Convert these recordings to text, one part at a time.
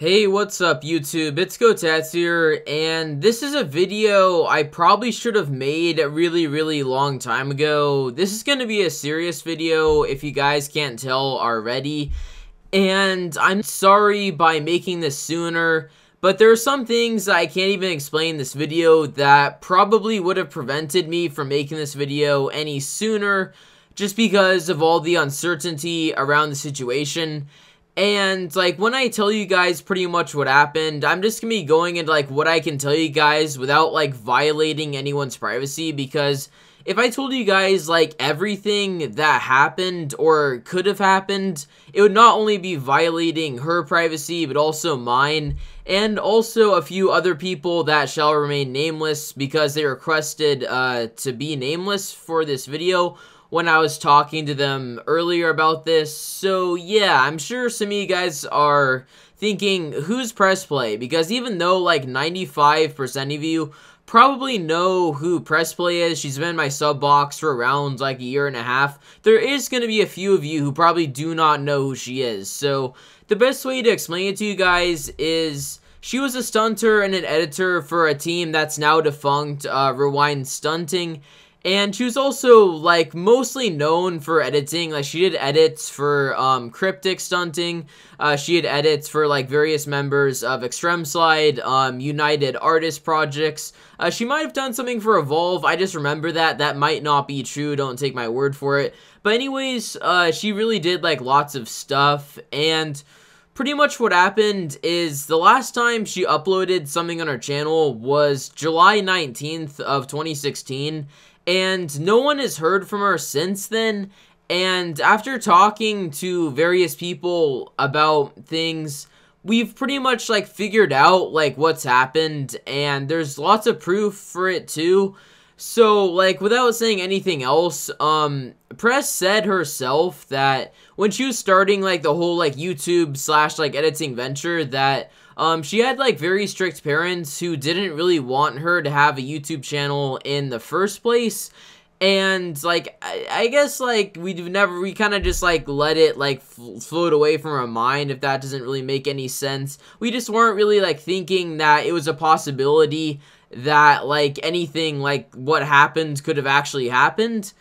Hey, what's up YouTube? It's Kotetsu here, and this is a video I probably should have made a really long time ago. This is going to be a serious video if you guys can't tell already, and I'm sorry by making this sooner, but there are some things I can't even explain in this video that probably would have prevented me from making this video any sooner just because of all the uncertainty around the situation. And, like, when I tell you guys pretty much what happened, I'm just gonna be going into, like, what I can tell you guys without, like, violating anyone's privacy, because if I told you guys, like, everything that happened or could have happened, it would not only be violating her privacy, but also mine, and also a few other people that shall remain nameless because they requested to be nameless for this video when I was talking to them earlier about this. So yeah, I'm sure some of you guys are thinking, who's PressPlay? Because even though like 95% of you probably know who PressPlay is, she's been in my sub box for around like a year and a half, there is going to be a few of you who probably do not know who she is. So the best way to explain it to you guys is she was a stunter and an editor for a team that's now defunct, Rewind Stunting. And she was also, like, mostly known for editing. Like, she did edits for, Cryptic Stunting. She did edits for, like, various members of Extreme Slide, United Artist Projects. She might have done something for Evolve. I just remember that. That might not be true. Don't take my word for it. But anyways, she really did, like, lots of stuff. And pretty much what happened is the last time she uploaded something on her channel was July 19th of 2016. And no one has heard from her since then. And after talking to various people about things, we've pretty much like figured out like what's happened, and there's lots of proof for it too. So like without saying anything else, Press said herself that when she was starting like the whole like YouTube / like editing venture that she had like very strict parents who didn't really want her to have a YouTube channel in the first place. And like I guess like we kind of just like let it like float away from our mind, if that doesn't really make any sense. We just weren't really like thinking that it was a possibility that like anything like what happened could have actually happened.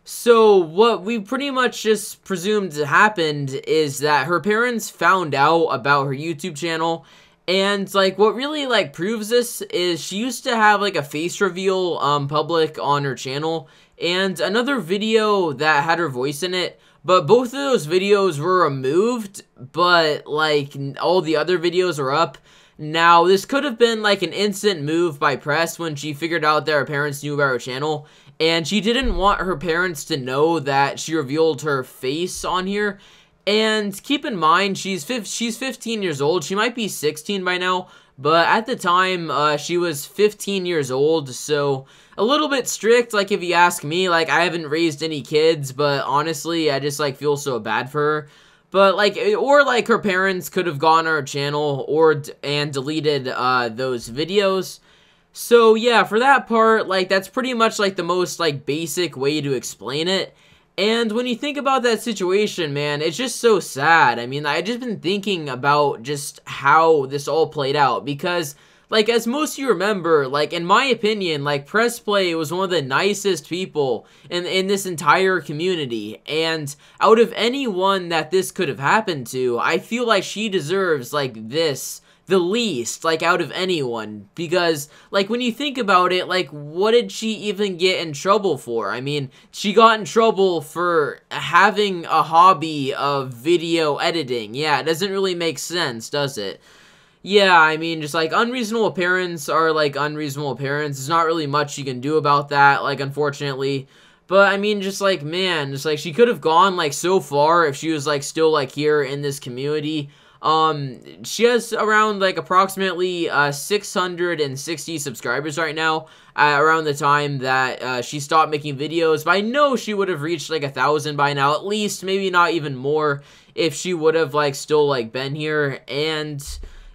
So what we pretty much just presumed happened is that her parents found out about her YouTube channel, and like what really like proves this is she used to have like a face reveal public on her channel and another video that had her voice in it, but both of those videos were removed, but like all the other videos are up. Now, this could have been like an instant move by Press when she figured out that her parents knew about her channel, and she didn't want her parents to know that she revealed her face on here. And keep in mind, she's 15 years old. She might be 16 by now, but at the time, she was 15 years old, so a little bit strict, like if you ask me. Like, I haven't raised any kids, but honestly, I just like feel so bad for her. But like, or like her parents could have gone on her channel and deleted those videos. So yeah, for that part, like that's pretty much like the most like basic way to explain it. And when you think about that situation, man, it's just so sad. I mean, I just been thinking about just how this all played out, because like, as most of you remember, like, in my opinion, like, PressPlay was one of the nicest people in this entire community, and out of anyone that this could have happened to, I feel like she deserves, like, this the least, like, out of anyone, because, like, when you think about it, like, what did she even get in trouble for? I mean, she got in trouble for having a hobby of video editing. Yeah, it doesn't really make sense, does it? Yeah, I mean, just, like, unreasonable parents are, like, unreasonable parents. There's not really much you can do about that, like, unfortunately. But, I mean, just, like, man, just, like, she could have gone, like, so far if she was, like, still, like, here in this community. She has around, like, approximately, 660 subscribers right now, around the time that, she stopped making videos. But I know she would have reached, like, 1,000 by now, at least, maybe not even more, if she would have, like, still, like, been here. And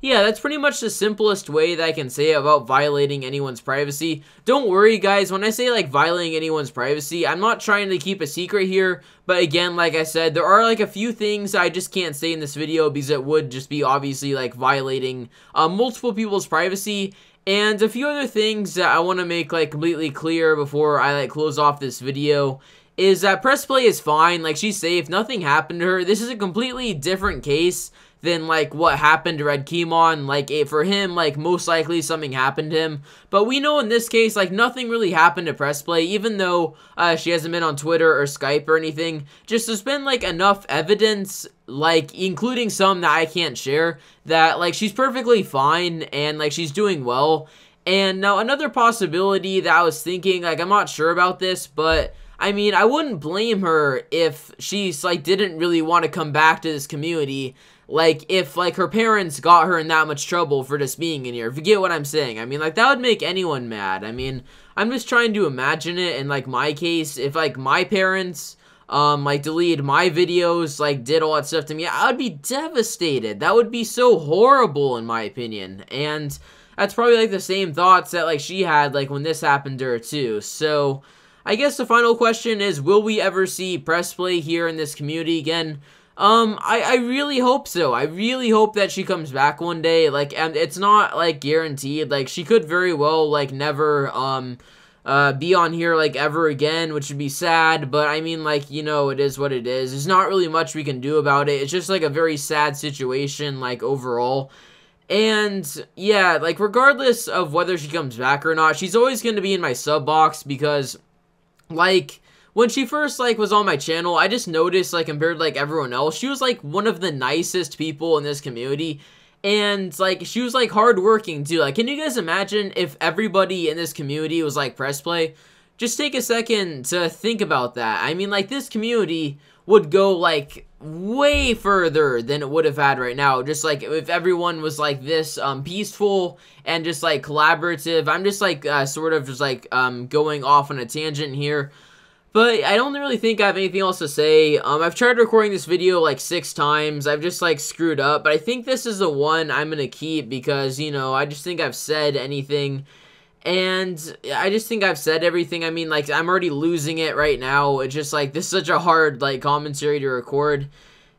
Yeah, that's pretty much the simplest way that I can say about violating anyone's privacy. Don't worry, guys, when I say, like, violating anyone's privacy, I'm not trying to keep a secret here, but again, like I said, there are, like, a few things I just can't say in this video because it would just be, obviously, like, violating multiple people's privacy, and a few other things that I want to make, like, completely clear before I, like, close off this video is that PressPlay is fine, like, she's safe, nothing happened to her. This is a completely different case than, like, what happened to Red Keymon. Like, for him, like, most likely something happened to him, but we know in this case, like, nothing really happened to PressPlay, even though she hasn't been on Twitter or Skype or anything. Just there's been, like, enough evidence, like, including some that I can't share, that, like, she's perfectly fine, and, like, she's doing well. And now, another possibility that I was thinking, like, I'm not sure about this, but I mean, I wouldn't blame her if she's, like, didn't really want to come back to this community. Like, if, like, her parents got her in that much trouble for just being in here. If you get what I'm saying. I mean, like, that would make anyone mad. I mean, I'm just trying to imagine it in, like, my case. If, like, my parents, like, deleted my videos, like, did all that stuff to me, I would be devastated. That would be so horrible, in my opinion. And that's probably, like, the same thoughts that, like, she had, like, when this happened to her, too. So I guess the final question is, will we ever see PressPlay here in this community again? I really hope so. I really hope that she comes back one day. Like, and it's not, like, guaranteed. Like, she could very well, like, never, be on here, like, ever again, which would be sad, but, I mean, like, you know, it is what it is. There's not really much we can do about it. It's just, like, a very sad situation, like, overall. And, yeah, like, regardless of whether she comes back or not, she's always going to be in my sub box because, like, when she first, like, was on my channel, I just noticed, like, compared to, like, everyone else, she was, like, one of the nicest people in this community, and, like, she was, like, hardworking, too. Like, can you guys imagine if everybody in this community was, like, PressPlay? Just take a second to think about that. I mean, like, this community would go, like, way further than it would have had right now. Just, like, if everyone was, like, this, peaceful and just, like, collaborative. I'm just, like, sort of just, like, going off on a tangent here. But I don't really think I have anything else to say. I've tried recording this video like 6 times. I've just like screwed up. But I think this is the one I'm going to keep because, you know, I just think I've said anything. And I just think I've said everything. I mean, like, I'm already losing it right now. It's just like, this is such a hard, like, commentary to record.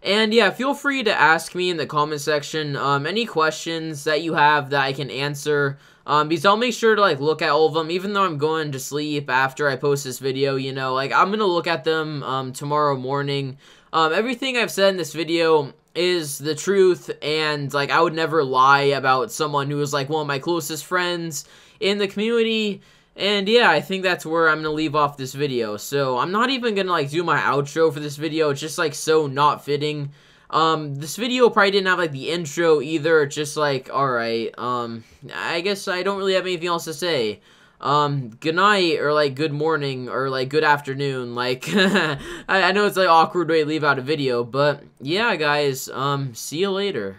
And yeah, feel free to ask me in the comment section any questions that you have that I can answer. Because I'll make sure to, like, look at all of them, even though I'm going to sleep after I post this video, you know, like, I'm gonna look at them, tomorrow morning. Everything I've said in this video is the truth, and, like, I would never lie about someone who was, like, one of my closest friends in the community. And yeah, I think that's where I'm gonna leave off this video. So, I'm not even gonna, like, do my outro for this video. It's just, like, so not fitting. This video probably didn't have, like, the intro either. It's just, like, alright, I guess I don't really have anything else to say. Good night, or, like, good morning, or, like, good afternoon, like, I know it's, like, awkward way to leave out a video, but, yeah, guys, see you later.